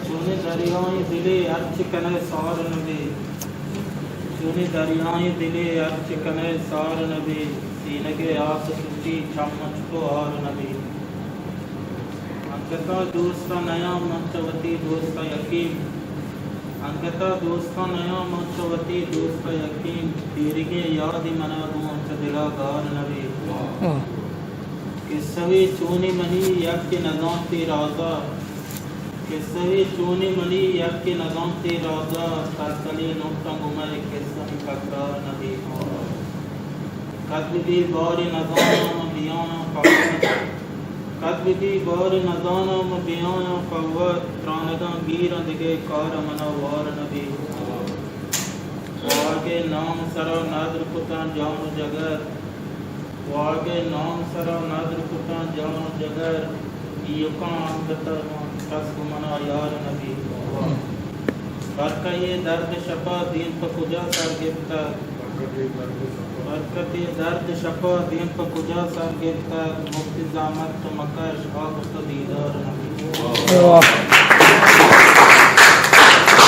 चुने दरियाएं दिले अर्च कने सार नबी चुने दरियाएं दिले अर्च कने सार नबी सीने के आस सूची चम्मच को और नबी अंकता दोस्ता नया मंचवती दोस्ता यकीन अंकता दोस्ता नया मंचवती दोस्ता यकीन दीर्घे याद मना अंत दिला गार नबी कि सभी चूनी मनी यज्ञ नजांती राजा कि सभी चूनी मनी यज्ञ नजांती राजा सरकली नोटा गुमर के सभी ककरार नबी कद्विदी बार नजाना बियाना कवत कद्विदी बार नजाना बियाना कवत त्रानदा गिर दिगे कार मना वार नबी वागे नाम सरा नादर पुता जान जगत वागे नाम सरा नादर पुता जान जगर युकान बतर मना यार नबी बरका ये दर्द शफा दीन पर कुजा सर गिरता बरकत ये दर्द शफा दीन पर कुजा सर गिरता मुफ्ती जामत तो मकर शाह तो दीदार नबी